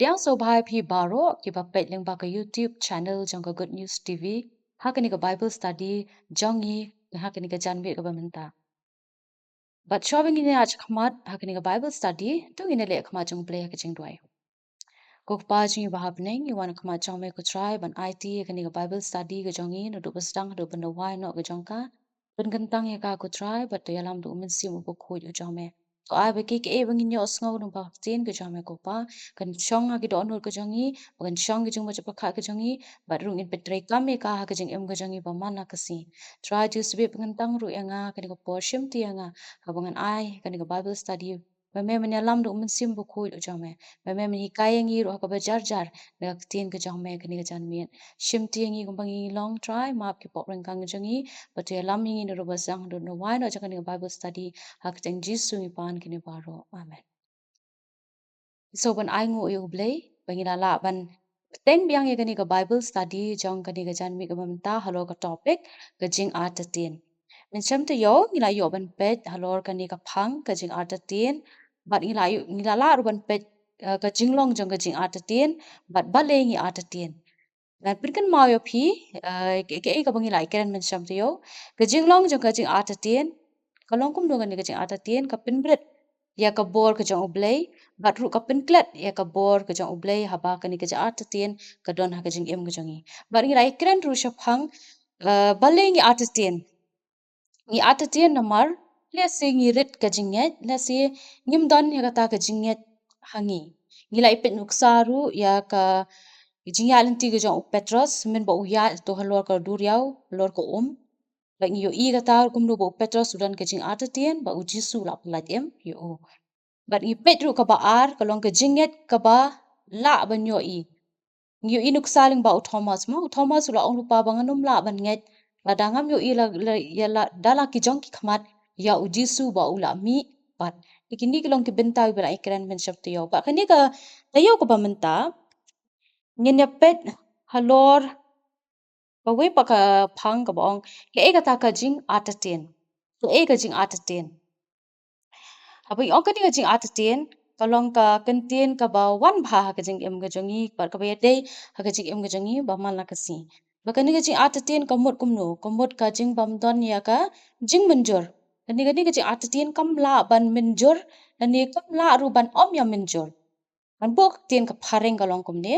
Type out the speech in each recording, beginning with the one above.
Diang so bhai phi baroh kiba peit leng ba ka YouTube channel jong ka Good News TV hakani ka Bible study jongi hakani ka janmiet ka bamenta. But showing in aj khmat hakani ka Bible study tung in le khmat jong play ka jingduwai. Kok pa jing ba happening you want khmat jong me ko try ban IT hakani ka Bible study ka jongi no do basdang do ban wai no ka jong ka ban kantang ya ka ko try but to yalam do min sim ko khoi jo jong me. Ko ai be ki e bangin yo sngaw no ba tin ka jong me ko pa kan chong ha ki do no ka jongi kan chong ki jong ma pa kha ka jongi but rung in petre kam me ka ha ka jing em ka jongi ba mana ka si try to sbe kantang ru ya nga kan ko porshim ti ya nga ha bangan ai kan ko Bible study ba me man yalam do min sim ko khoi jo jong me ba me man hikai ngi ro ka ba jar jar na tin ka jong me kan ka jan mien shim ti ngi ko bangi long try map ki pok rang kang jongi but ya lam ngi no ro ba sang do no why no kan ko Bible study hak jeng jisu mi pan kini baro amen so ban ai ngu yu blei bangina la ban teng biang ye kani ka Bible study jong kani ka jan mi ka mamta halor ka topic ka jing atatin min cham te yo ngila yo ban pet halor kani ka phang ka jing atatin bat ngila la ru ban pet ka jinglong jong ka jing atatin bat bale ngi atatin dan pinkan mau yo phi ke ka bangila ikeren min cham te yo ka jinglong jong ka jing atatin kalong kum dong kani ka jing atatin ka pinbret ya ka bor ka jong blei bat ru ka penklet ya ka bor ka jong blei haba ka ni ka ja artistien ka don ha ka jing em ka jongi bat ngi rai kren ru shaphang bale ngi artistien namar le se ngi rit ka jinget le se ngim don ya ka ta ka jinget hangi ngi lai pet nuksa ru ya ka jingya lenti ka jong petros men ba uya to halor ka duriau halor ko like yo i kata kum do bo petros sudan ka jing artistien ba uji su la plat em yo but i petru ka ba ar kalong ka jinget ka ba la ban yo i nuk saling ba Thomas ma Thomas la ong pa banganum la ban nget la dangam yo i ya la dala ki jong ki khmat ya uji su ba ula mi but ikini kalong ki benta ba ikran men shap yo ba kani ka tayo ka ba menta nyen ya pet halor ba we pa ka phang ka bong ke e ka ta ka jing atatin so e ka jing atatin Habang ang kani nga jing atatin, kalong ka kantin ka ba wan bha ka jing em ga jongi par ka ba day ha ka jing em ga jongi ba mal na kasi. Ba kani nga jing atatin kamot ka jing bam don ya ka jing menjur. Kani ka jing atatin kam la ban menjur, kani kam la ru ban om ya menjur. An bok tin ka pareng kalong kumne.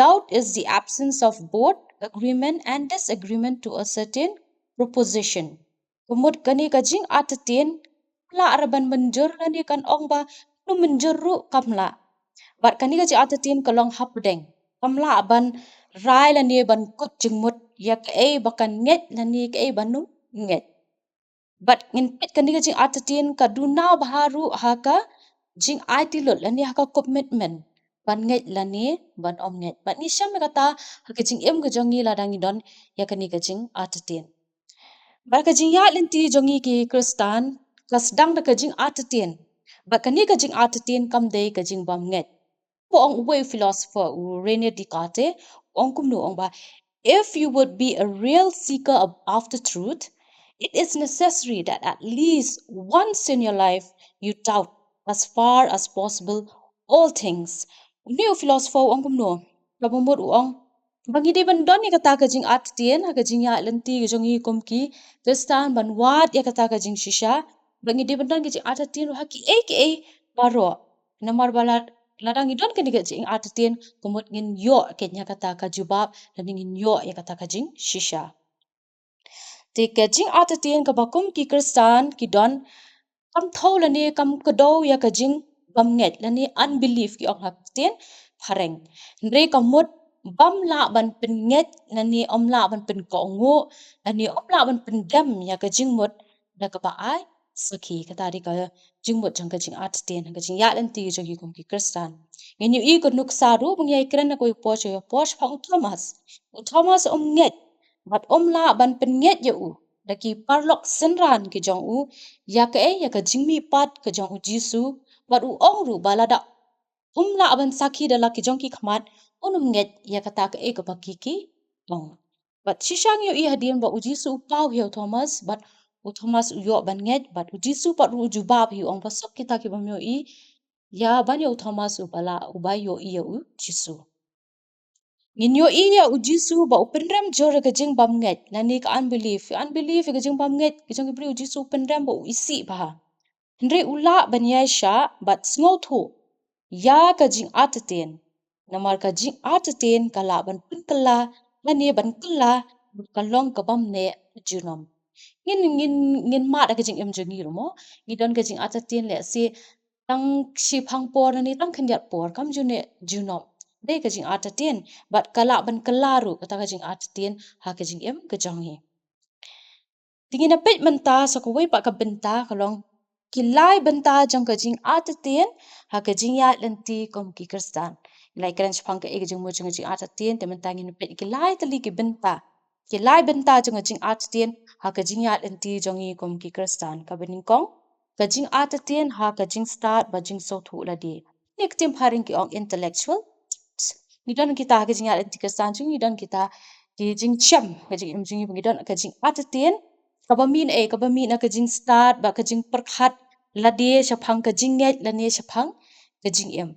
Doubt is the absence of both agreement and disagreement to a certain proposition. Kumut kani ka jing atatin la araban menjur kani kan ong ba nu menjur ru kamla. Bat kani ka jing atatin kalong hapdeng. Kamla ban rai la ni ban kut jingmut ya ka ei bakan nget la ni ka ei banu nget. But ngin pit kani ka jing atatin ka duna baharu haka jing IT lot lani haka commitment ban nget lani ban om nget ban ni syam kata haka jing em ka jongi la dangi don ya kani ka jing atatin ba ka jing ya lenti jongi ki kristan kas dang da ka jing atatin ba kani ka jing atatin kam dei ka jing bam nget po ong way philosopher u Rene Descartes ong kum no ong ba if you would be a real seeker after truth it is necessary that at least once in your life you doubt as far as possible all things. New philosopher ang kumno, kabumot uang. Bangi di ban don ni kata ka jing at tien ha ka jing ya lenti ka jong hi kom ki kristan ban wat ya kata ka jing shisha bangi di ban don ka jing at tien ha ki e baro namar balat ladang idon ka ni ka jing at tien kumot ngin yo ke nya kata ka jubab dan ngin yo ya kata ka jing shisha. Ti ka jing at tien ka bakum ki kristan ki don kam thau lani kam kado ya ka jing bam nget lani unbelief ki ong hak tien phareng ndre kamut bam la ban pen nget lani om la ban pen ko ngo lani om la ban pen dam ya ka jing mut da ka ba ai sakhi ka tari ka jing mut jang ka jing at tien ka jing ya lan ti jo ki kum ki kristan ngen yu i ko nuk sa ru bang ya ikran na ko poch phang Thomas om nget bat om la ban pen nget ya u daki parlok senran ki jong u ya ka e ya ka jingmi pat ka jong u jisu bat u ong ru balada la ban sakhi da la ki jong ki khmat onum nget ya ka ta ka e ka baki ki ong bat shishang yo i hadin ba u jisu pau hiyo Thomas bat u Thomas u yo ban nget bat u jisu pat u jubab hi ong ba sok kita ki bam yo i ya banyo Thomas ubala ubayo iya u Jisu. Ninyo iya u Jisu ba upenram jore ke jing bam nget nani ka unbelief ke jing bam nget ke jing bri u Jisu penram ba u isi bah. Henry ula banyai sha bat sngo thu ya ka jing ataten namar ka jing ataten kala ban pinkala nani ban kala kalong ka bam ne junom. Ngin ma da ka jing em jongi rumo ngidon ka jing ataten le si tang si phang por ni tang khandiat por kam june junom de ka jing ataten bat kala ban kalaru kata ka jing ataten ha ka jing em ka jongi. Tingin na peit menta sa kuwei pa ka benta kalong kilai benta jong ka jing ataten ha ka jing ya lenti kom ki kristan. Lai kran chpang ka e ka jing mo jong jing ataten te menta ngin peit kilai tali ki benta. Kilai benta jong ka jing ataten ha ka jing ya lenti jong i kom ki kristan. Ka bening kong ka jing ataten ha ka jing start ba jing so thu la di. Nik tim haring ki ong intellectual. Ni don kita ka jing ya lenti kristan jong ni don kita ki jing cham ka jing em jing ni don ka jing ataten kabamin na ka jing start ba ka jing perkhat lade shaphang ka jing nget lane shaphang ka jing em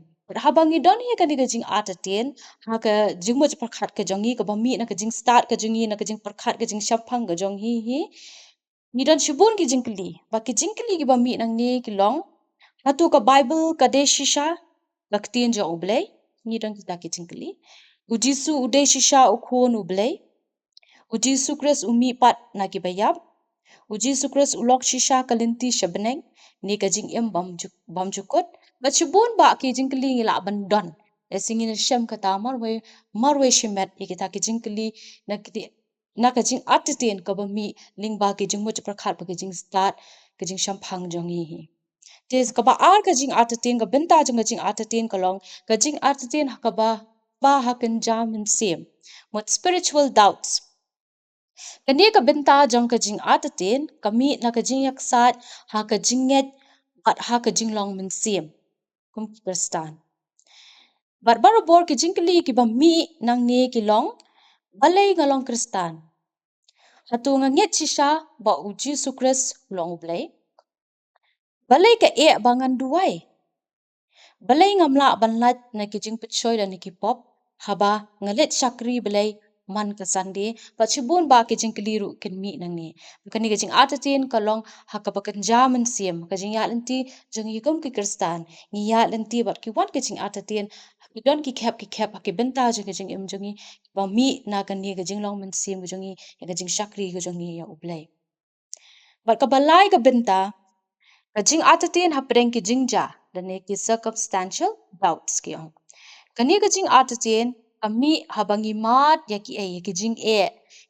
habang idon hi ka ni ka jing ataten ha ka jing mo perkhat ka jongi ka bami na ka jing start ka jongi na ka jing perkhat ka jing shaphang ka jong hi ni don shubun ki jing kli ba ki jing kli ki bami nang ni ki long hatu ka bible ka de shisha laktin jo oblei ni don kita ki jing kli ujisu ude shisha ukhon oblei ujisu kres umi pat na ki bayap Uji sukres ulok shisha kalinti shabneng ni ka jing em bam jukot ba chubun ba ki jing kli ngila bandon singin shem kata marwe shimet ikita ki jing kli na ka jing atiten ka ba mi ling ba ki jing mo prakhat ba ki jing start ka jing shampang jongi hi tes ka ba ar ka jing atiten ka benta jing ka jing atiten ka long ka jing atiten ka ba hakan jamin same what spiritual doubts Kani ka benta jong ka jing atatin, kami na ka jing yaksat, ha ka jinget, at ha ka jing long min sim. Kum kristan. Bat barabor ki jing kali ki ba mi nang ni ki long, balay nga long kristan. Hatu nga nget sisha ba uji sukres long ublay. Balay ka ba nganduwai. Balay nga mla banlat na ki jing pitsoy da ni ki pop, haba ngalit syakri balay man ka sandi pa chibun ba ki jing keliru ken mi nang ni kani ka jing atatin kalong hakabakan jaman siem ka jing ya lenti jing yikom ki kristan ni ya lenti bat ki wan ki jing atatin ki don ki khap ki benta jing ki jing im jongi ba mi na kan ni ka jing long man siem ka jongi ya ka jing shakri ka jongi ya ublay bat ka balai ka benta ka jing atatin hapreng ki jingja dan ki circumstantial doubts ki ong kani ka jing atatin kami habangi mat ya ki jing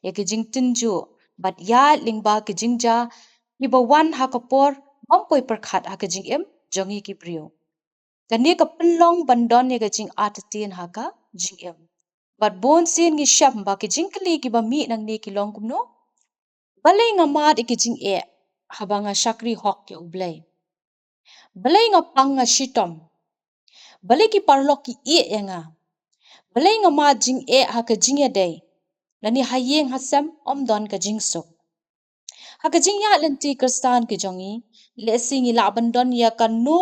ya ki jing tinju bat ya lingba ki jing ja ki ba wan ha kapor mampoi perkhat ha ka jing em jongi ki brio kani ka penlong bandon ya ka jing atatin ha ka jing em bat bon sin ngi sham ba ki jing kli ki ba mi nang ni ki long kumno balai nga mat ki jing habanga shakri hok ya ublay balai nga pang nga shitom balai ki parlok ki ya nga balay nga ma jing ha ka jing ya day nani hayeng hasam don ka jing sok ha ka jing ya lenti kristan ki jongi le singi la bandon ya ka no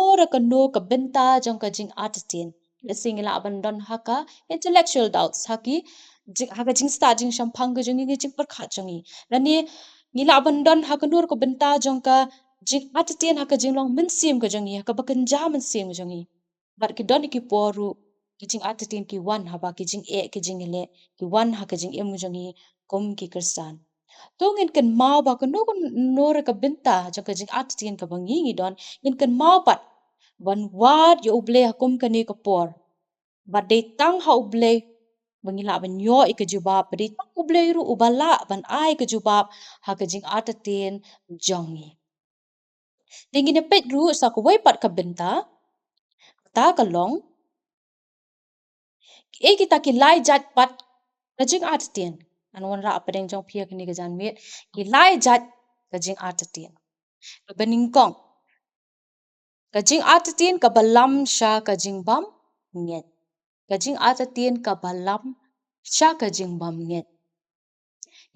ka benta jong ka jing atatin le singi la bandon ha ka intellectual doubts ha ka jing sta jing shampang ka jongi jing par kha jongi nani ni la bandon ha ka nur ka benta jong ka jing atatin ha ka jing long min sim ka jongi ha ka bakan ja min sim jongi bar ki don ki poru ki jing atatin ki wan haba ki jing ki jing le ki wan ha ka jing jongi kom ki kristan tong in kan mau ba kan no ka benta jong ka jing atatin ka bangi ngi don in kan mau pat ban wat yo uble ha kom kani ka por ba de tang ha uble bangila ban yo ka jubab ba de tang uble ru ubala ban ai ka jubab ha ka jing atatin jongi tingin pet ru sa ko wai pat ka benta ta ka long kita ki lai jat pat ka jing atatin an wan ra apeng jong phia kini ka janmiet ki lai jat ka jing atatin ka bening kong ka jing atatin ka balam sha ka jing bam nget ka jing atatin ka balam sha ka jing bam nget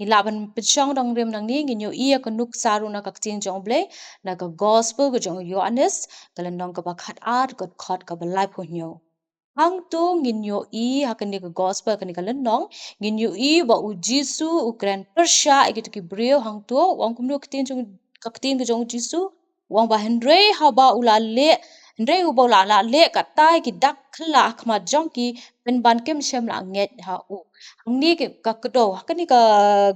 Ilaban pensyong dong rem nang ni nginyo iya kenuk saru na kaktin jong blei na ka gospel ko jong Yohanes kalendong ka bakat art kot kot ka belai punyo. Hang tu nginyo i hakan ni ka gospel kan ni kalendong nginyo i ba u Jisu ukren persya gitu ki brio hang tu wang kumno kaktin ka jong Jisu wang ba hendrei haba ulale hendrei uba ulale katai ki dak khla khma jong ki pen ban kem shem la nget ha u ni ke ka kedo kan ni ka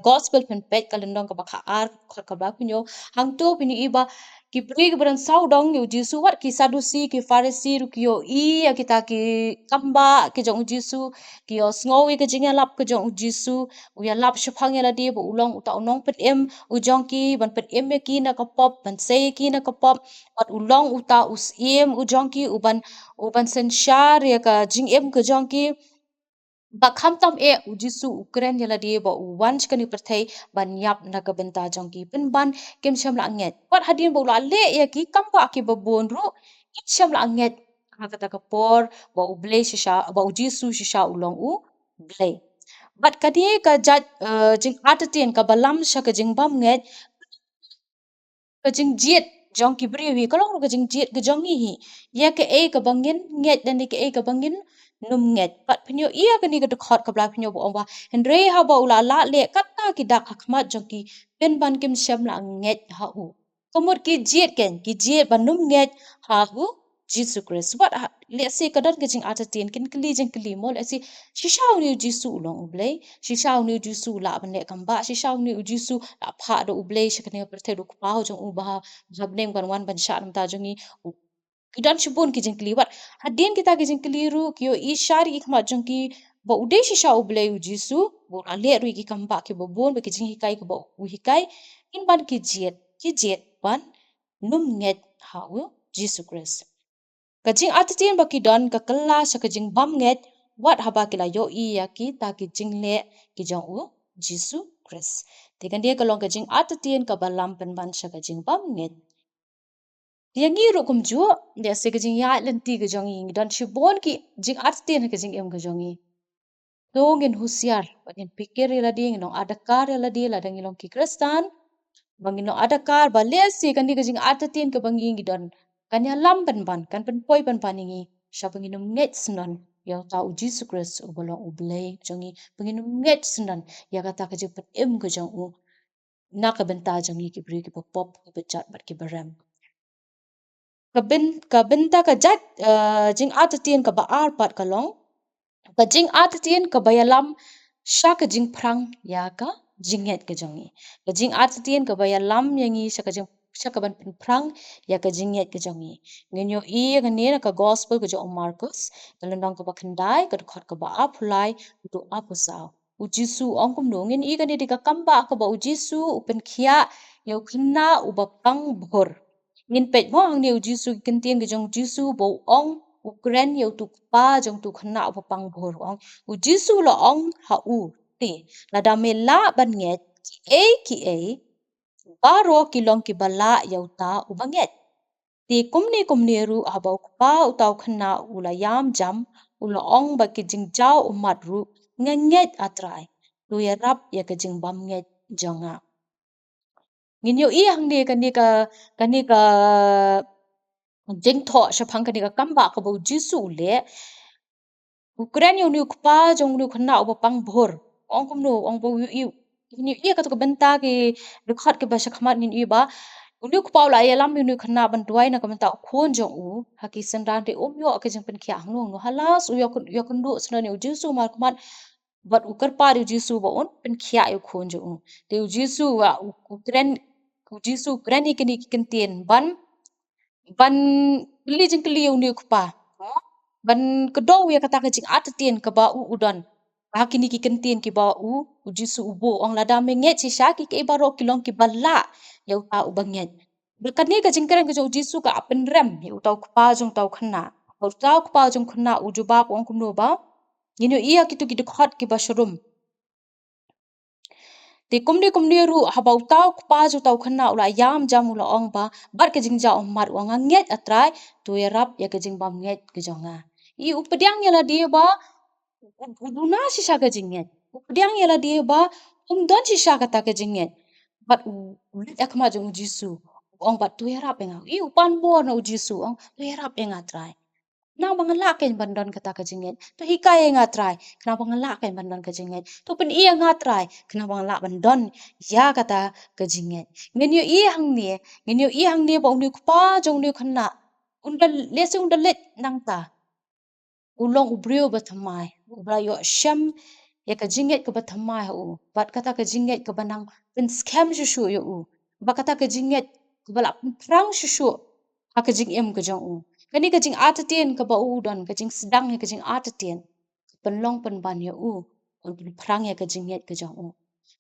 gospel pen pet kalendong ka bakha ar khot ka ba kunyo hang tu pini iba ki pri ki beran sau dong yu Jisu wat ki sadusi ki farisi ru ki yo i ya kita ki kamba ki jong Jisu ki yo sngowi ke jinga lap ke jong Jisu u ya lap shphang ya la di bo ulong uta unong pet em u jong ki ban pet em ya ki na ka pop ban sei ki na ka pop wat ulong uta us em u jong ki uban sen shar ya ka jing em ke jong ki ba kham tam e u Jisu ukren ya la di bo u wan chkani perthei ban yap na ka benta jong ki pen ban kem sham la nget wat hadin bo la le ya ki kamba ki babon ru kim sham la nget ha kata ka por bo u blei shisha bo u Jisu shisha ulong u blei bat kadi ka jat jing atatin ka balam sha ka jing bam nget ka jing jiet jong ki bri wi kalong ru ka jing jiet ka jong hi ya ke e ka bangin nget dan ke e ka bangin num nget pat pinyo iya ka ni ka khot ka bla pinyo bo ba hendrei ha ba ula la le katta ki dak hakmat jong ki pen ban kim sham la nget ha u komot ki jiet ken ki jiet ban num nget ha hu Jesus Christ what let's say kadon ke jing atatin kin kli jing kli mo let's say shishaw ni jisu long ublei shishaw ni jisu la ban le kamba shishaw ni jisu la pha do ublei shakne perthe do pa ho jong u ba habnem kan wan ban sha nam ta jongi kidan shibun ki jing kli wat hadin kita ki jing kli ru ki yo i shari ik ma jong ki ba ude shishaw ublei u jisu bo ale ru ki kamba ki bo bon ba ki jing hikai ki bo u hikai in ban ki jet ban num nget ha u Jesus Christ kajing atatin ba ki don ka kala sa kajing bam nget wat haba kila yo i ya ki ta ki jing le ki jong u Jisu Christ tekan dia kalong kajing atatin ka balam pen ban sa kajing bam nget dia ngi ro kum ju dia se kajing ya lenti ka jong i don shibon ki jing atatin ka jing em ka jong i dongin husiar bagin pikir ila ding no adakar ila di la dang ilong ki Kristan bangin no adakar balesi kan di kajing atatin ka bangi gidon kanya lamban ban kan pen poi pan paningi sha penginum nget snon ya ta u Jesus Christ u bolong u blei jongi penginum nget snon ya kata ka jepet em ka jong u na ka benta jongi ki bri ki pop ki bechat bat ki baram ka benta ka jat jing atatin ka ba ar pat kalong ka jing atatin ka bayalam sha ka jing prang ya ka jinget ka jongi ka jing atatin ka bayalam yangi sha ka jing shakaban pen prang ya ka jinget ka jongi ngenyo i ka ne ka gospel ka jong Marcus kalendong ka bakandai ka khot ka ba apulai tu apusau u Jisu ong kum no ngin i ka ne ka kamba ka ba u Jisu upen khia yo khna u ba pang bhor ngin pet mo ang ne u Jisu kentien ka jong Jisu bo ong ukren yo tu pa jong tu khna u ba pang bhor ong u Jisu la ong ha u ti la da me la ban nget ki e baroh kilong ki bala yauta ubanget ti kumni ru abau pa utau khna ula yam jam ula ong ba ki jingjau umat ru ngenget atrai tu ya rap ya ke jing bam nget jonga ngin yo i hang ni ka jing tho shapang ka ni ka kamba ka bo Jisu le Ukren yung niu kpa jong niu khna uba pang bhor ong kum no ong bo ni i ka to benta ki rekhat ke ba shakmat nin i ba niu kpa la ya lam niu khna ban duai na ka benta khon jong u haki sendran te om yo ke jeng pen khya hang no halas u yo kun du sna ni jisu mar kmat bat ukar pa ri jisu ba on pen khya yo khon jong u te jisu wa ukren jisu ukren ni ki kentien ban beli jeng keli yung niu kpa ban kedau ya kata kecing atatin ke ba u udon hakini ki kentien ki ba u jisu ubo ong lada menget si syaki ke baro kilong ki bala ya uta u banget berkat ni ka jingkeren ke jisu ka apen rem ya utau kpa jong tau khna utau kpa jong khna u jubab ong kumno ba ngino iya kitu ki dekhot ki bashrum ti kumni ru haba utau kpa jong tau khna ula yam jam ula ong ba bar ke jingja ong mat ong nget atrai tu ya rap ya ke jing bam nget ke jonga I upediang yala dia ba uduna si syaga jinget upediang yala dia ba Don si sya kata ke jinget. But ulit akma jong jisu. Ong bat tu harap enga. Upan bor na jisu. Ong tu harap enga try. Nang bangalaken bandon kata ke jinget. Tu hikai enga try. Kena bangalaken bandon ke jinget. Tu pen iya nga try. Kena bangalak bandon. Ya kata ke jinget. Ngen yo iya hang ni. Ngen yo iya hang ni ba uni kupa jong ni kena. Undal lesi undal let nang ta. Ulong ubrio batamai. Ubrayo syam ya ka jinget ke batamai u. Bat kata ke jinget ke banang pen scam shushu yo u. Ba kata ke jinget ke balak perang shushu. Ha ke jing em ke jong u. Kani ke jing atatien ke ba u don ke jing sedang ya ke jing atatien. Penlong penban ya u. Untuk perang ya ke jinget ke jong u.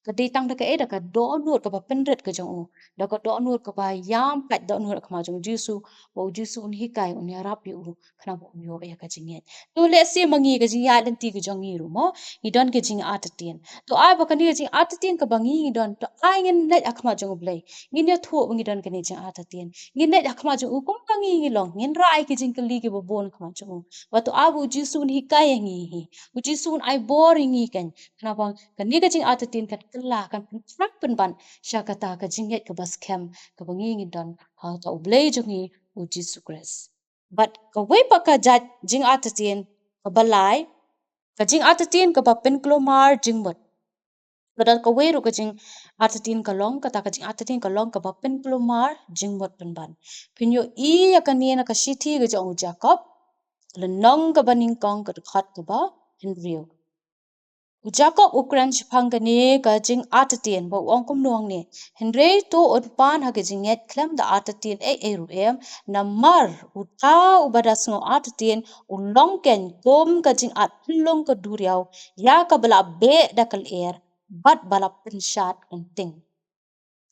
Keditang da ka eda ka do nur ka ba pendret ke jong u. Da ka do nur ka ba yam pat do nur ka ma jong jisu. Ba u jisu un hikai un ya rapi u. Kana ba un yo ya ka jinget. Tu le si mangi ke jing ya dan ti ke jong iru mo. Ni don ke jing atatien. Tu ai ba kani ke jing atatien ka bangi ni don. Tu ai ngin net akma jong blai. Ngin ya thu bangi don ke ni jing atatien. Ngin net akma jong u kum bangi ngi long. Ngin rai ke jing kali ke ba bon akma jong u. Ba tu abu jisu un hikai ngi hi. U jisu un ai bor ngi kan. Kenapa kani ke jing atatien kan kelah kan prak penban. Sya kata ke jinget ke bas kem ke bangi ngi don. Ha ta u blai jong i u jisu kres. But kawai pa ka jat jing atatien ka balai ka jing atatien ka ba pen klomar jing mot. Kadal kawai ru ka jing atatien ka long kata ka jing atatien ka long ka ba pen klomar jing mot penban. Pinyo I ya ka niya na ka shiti ka jong Jacob. Lenong ka ba ning kong ka dekat ka ba Henry. Jacob ukran phang ni ka jing atatien ba ong kum nuang ni. Henry to odpan ha ka jinget klem da atatien e ru em na mar uta ubadas ngo atatien ulong ken kom ka jing at long ka duriaw ya ka bala be da kal er bat bala penshat penting.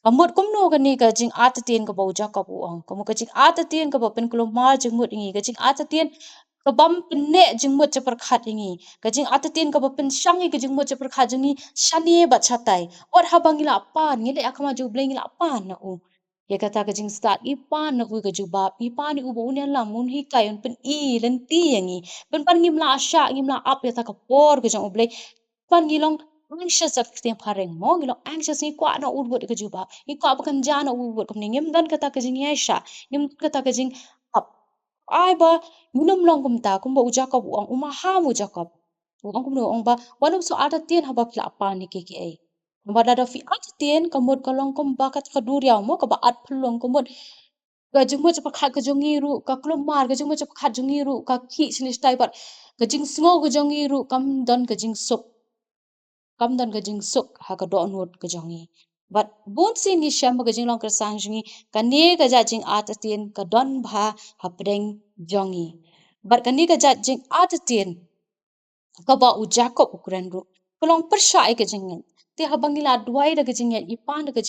Kamut kum no ka ni ka jing atatien ka ba Jacob uong. Kamu ka jing atatien ka ba pen kelomar jing mut ingi ka jing atatien kabam penne jingmut je perkhat ingi kajing atatin ka bapen shangi ka jingmut je perkhat jingi shani bat chatai ot habang ila pan ngile akama ju bleng ila pan na u ya kata ka jing start I pan na u ka ju bab I pan ni u bu unya lam un hi kai un pen I lenti yangi pen pan ngim la asha ngim la ap ya ta ka por ka jang u bleng pan ngilong anxious at ktem pareng mo ngilong anxious ni kwa na u bot ka ju bab I kwa bakan jana u bot kam ngim dan kata ka jing yasha ngim kata ka jing ap ai ba minum long kumta kumba u Jacob uang uma ham u Jacob uang kumno ong ba walum so ada tien haba kila apa ni KKA ba da fi at tien kamut kalong kum ba kat kaduria mo ka ba at pulong kumut ka jingmo cepak khat ka jongiru ka klomar ka jingmo cepak khat jongiru ka ki silis tai bat ka jing sngo ka jongiru kam don ka jing sup kam don ka jing suk ha ka do nut ka jongi but bon sin ni sham ka jing long ka sang jongi ka ne ka ja jing at tien ka don bha ha preng jongi but ka ni ka ja jing at tien ka ba u Jacob ukren ru kolong persha ai ka jingin te habangila duai da ka jingin ipan da ka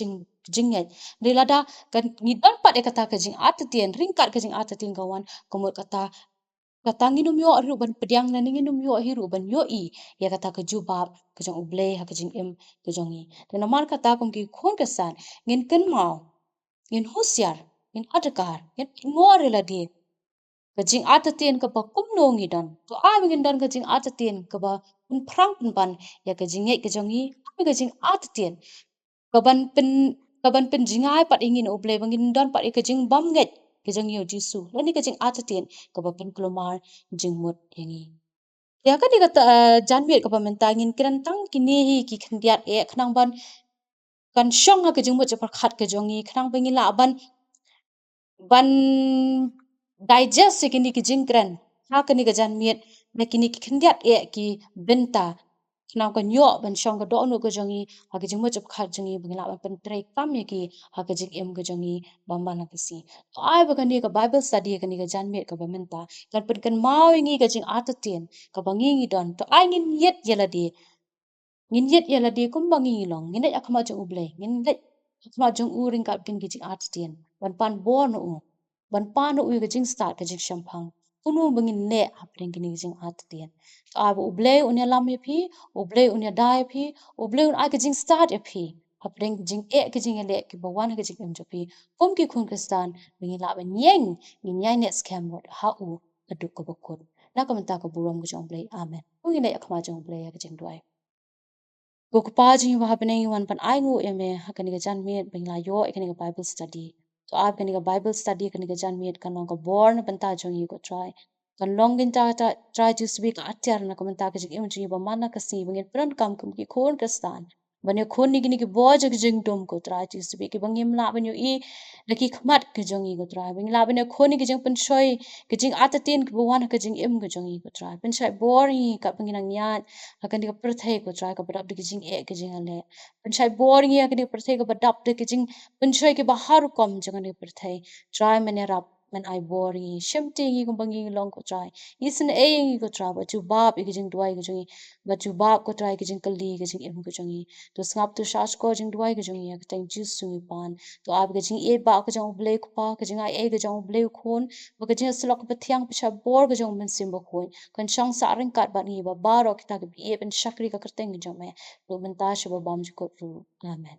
jingin de lada kan ni don pat e kata ka jing at tien ringkat ka jing at tien kawan komot kata katangi num yo ru ban pediang na ningi num yo hiru ban yo I ya kata ke jubab ke jong ublei ha ke jing em ke jong I dan amar kata kum ki khon kesan ngin ken mau ngin husiar ngin adakar ngin ngor la di ke jing atatien ke ba kum no ngi dan to a ngin dan ke jing atatien ke ba un prang pun ban ya ke jing ke jong I ke jing atatien kaban pen jingai pat ingin ublei bangin dan pat ke jing bam nget ke jong yo jisu lani ke jing atatien ke ba pen kelomar jingmut yangi ya kan dia kata janmiet ke pamentangin kiran tang kini hi ki khendiat e khnang ban kan syong ha ke jingmut je perkhat ke jongi khnang bangila ban digest kini ki jingkran ha kini ke janmiet me kini ki khendiat e ki benta khnang kan yo ban syong ke do nu ke jongi ha ke jingmut je perkhat jongi bangila ban pen trek kam ye ki ha ke jing em ke jongi bamban ha ke si to ai ba kan ke bible study kan ke janmiet ke pamenta kan pen kan mau ingi ke jing atatien ka bangi ngi don to ai ngin yet yela di ngin yet yela di kum bangi long ngin net akma jong ublei ngin net akma jong uring ka pin ki jing atatien ban pan bon u ban pan u ke jing start ke jing shampang unu bangin ne hapring kini jing atatien to ai ba ublei unya lam ye phi ublei unya dai phi ublei un ai ke jing start ye phi hapring jing e ke jing ele ke bawan ke jing em jo phi kum ki khun kristan bangin la ban yeng ngin nyai net scam rot ha u aduk ko bokut na kamenta ko burom ko jong blei amen ungin ne akma jong blei ke jing duai Go kupa jing wa beneng wan pan ai ngu eme hakani ga janmiet bengla yo ekani ga Bible study. So ab kani ga Bible study kani ga janmiet kan long ga born banta jong yi go try. Kan long gin ta try to speak atyar na komenta ka jing im jing ba mana ka si bengin pran kam kum ki khon kristan. Banyo khon ni gini ki bo jig jing dom ko try to speak ki bangim la banyo I laki khmat ka jong yi go try. Beng la banyo khon ni ki jing pen shoy ki jing atatin ki buwan ka jing im ka jong yi go try. Pen shoy boring ka penginang nyat akan diga perthai ko try ka badap diga jing e ka jing ale penchai boring ya kini perthai ka badap diga jing penchai ke bahar kom jangan diga perthai try menerap men ai boring shemti ngi ko bangi long ko try isin e ngi ko try ba chu bab i jing duai ka jing ba chu bab ko try ka jing kali ka jing em ko jing to ngap tu shas ko jing duai ka jing ya ka tang ju su pan to ab ka jing e ba ka jing blei ko pa ka jing ai e ka jing blei khon ba ka jing slok pa thiang pa bor ka jing men sim ba khon kan chang sa ring kat ba ni ba baroh kita ka bi e ben shakri ka kerteng jong me lo menta shaba bam jikot ru amen